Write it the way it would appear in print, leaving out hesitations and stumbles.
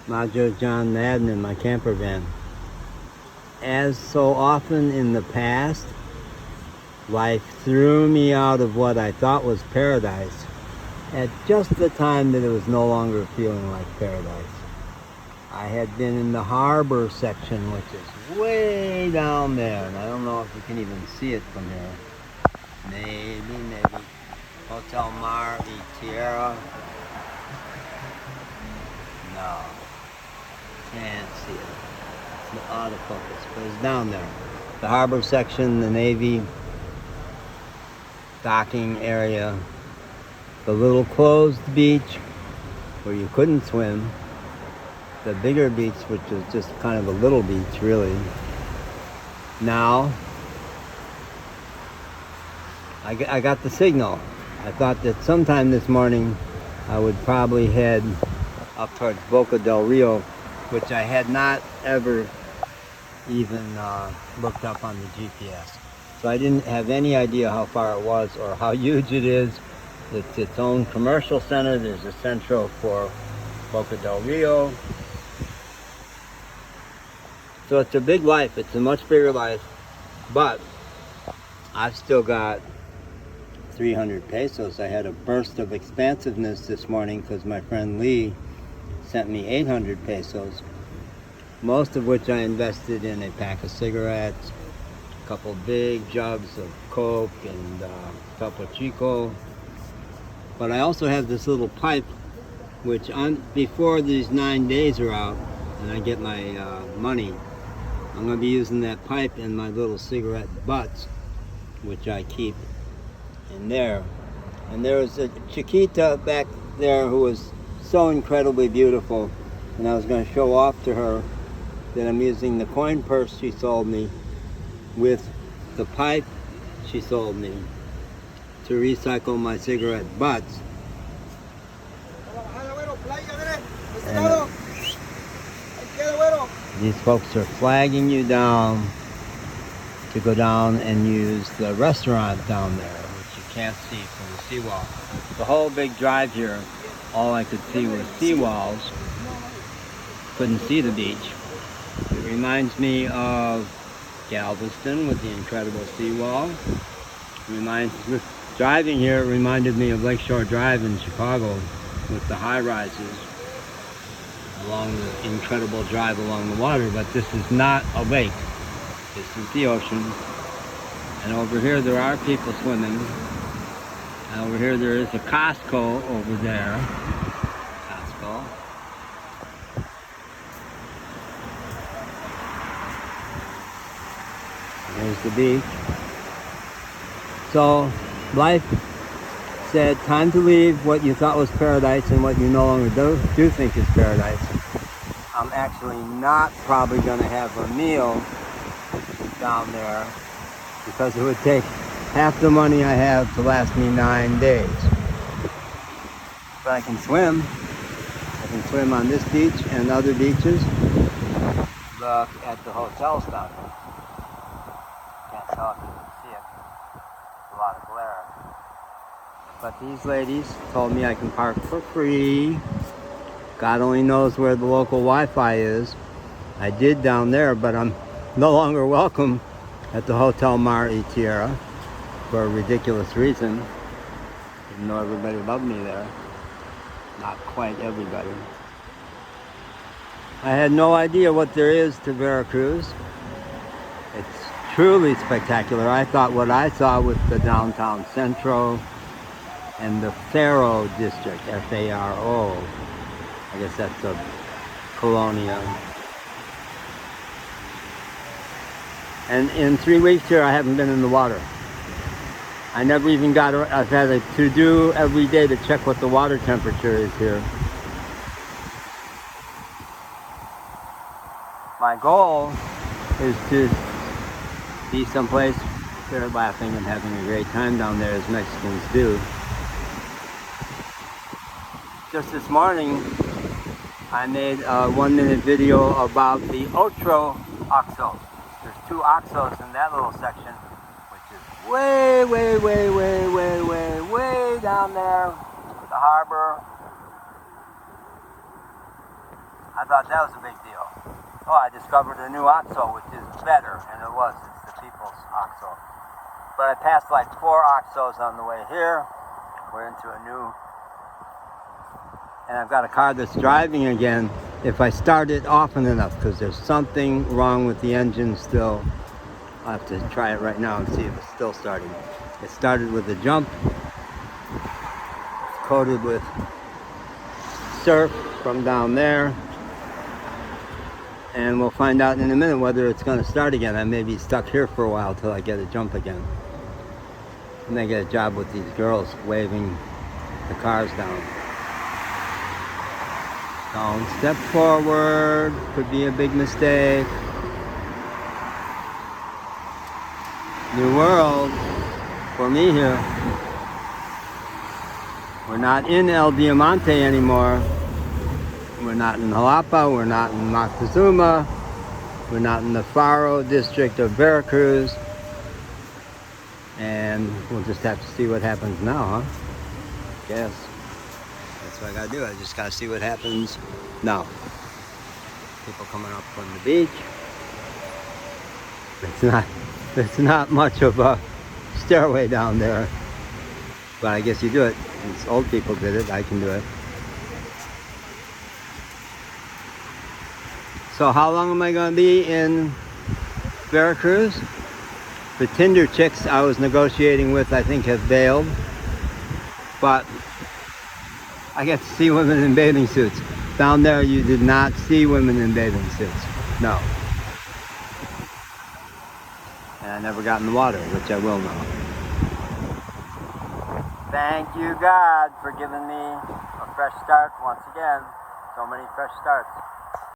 Majo John Madden in my camper van. As so often in the past, life threw me out of what I thought was paradise at just the time that it was no longer feeling like paradise. I had been in the harbor section, which is way down there, and I don't know if you can even see it from here. Maybe. Hotel Mar y Tierra. No, can't see it. It's out of focus, but it's down there. The harbor section, the Navy docking area, the little closed beach where you couldn't swim, the bigger beach, which was just kind of a little beach, really. Now, I got the signal. I thought that sometime this morning I would probably head up towards Boca del Rio, which I had not ever even looked up on the GPS. So I didn't have any idea how far it was or how huge it is. It's its own commercial center. There's a centro for Boca del Rio. So it's a big life. It's a much bigger life. But I've still got 300 pesos. I had a burst of expansiveness this morning because my friend Lee sent me 800 pesos, most of which I invested in a pack of cigarettes, a couple big jugs of Coke and Topo Chico. But I also have this little pipe, which before these 9 days are out and I get my money, I'm going to be using that pipe in my little cigarette butts, which I keep in there. And there was a Chiquita back there who was so incredibly beautiful, and I was going to show off to her that I'm using the coin purse she sold me with the pipe she sold me to recycle my cigarette butts. And these folks are flagging you down to go down and use the restaurant down there, which you can't see from the seawall. The whole big drive here, all I could see was seawalls. Couldn't see the beach. It reminds me of Galveston with the incredible seawall. Driving here, it reminded me of Lakeshore Drive in Chicago with the high rises along the incredible drive along the water. But this is not a lake. This is the ocean. And over here there are people swimming. And over here there is a Costco over there. Costco. There's the beach. So life said, time to leave what you thought was paradise and what you no longer do think is paradise. I'm actually not probably going to have a meal down there because it would take half the money I have to last me 9 days. But I can swim. I can swim on this beach and other beaches. Look at the hotels down here. Can't tell if you can see it. There's a lot of glare. But these ladies told me I can park for free. God only knows where the local Wi-Fi is. I did down there, but I'm no longer welcome at the Hotel Mar y Tierra for a ridiculous reason. Even though everybody loved me there. Not quite everybody. I had no idea what there is to Veracruz. It's truly spectacular. I thought what I saw was the downtown Centro and the Faro district, F-A-R-O. I guess that's a colonia. And in 3 weeks here, I haven't been in the water. I never even I've had a to-do every day to check what the water temperature is here. My goal is to be someplace they're laughing and having a great time down there, as Mexicans do. Just this morning, I made a 1-minute video about the Otro Oxo. There's 2 Oxos in that little section, which is way, way, way, way, way, way, way down there, the harbor. I thought that was a big deal. Oh, I discovered a new OXO, which is better, and it was. It's the People's OXO. But I passed like 4 OXOs on the way here. We're into a new... And I've got a car that's driving again if I start it often enough, because there's something wrong with the engine still. I'll have to try it right now and see if it's still starting. It started with a jump. It's coated with surf from down there. And we'll find out in a minute whether it's going to start again. I may be stuck here for a while till I get a jump again. And I get a job with these girls waving the cars down. Don't step forward. Could be a big mistake. New world for me here. We're not in El Diamante anymore. We're not in Xalapa. We're not in Moctezuma. We're not in the Faro district of Veracruz. And we'll just have to see what happens now, huh? Guess. That's what I gotta do. I just gotta see what happens now. People coming up from the beach. It's not much of a stairway down there. But I guess you do it. Since old people did it, I can do it. So how long am I gonna be in Veracruz? The Tinder chicks I was negotiating with, I think, have bailed. But I get to see women in bathing suits. Down there, you did not see women in bathing suits. No. And I never got in the water, which I will now. Thank you, God, for giving me a fresh start once again. So many fresh starts.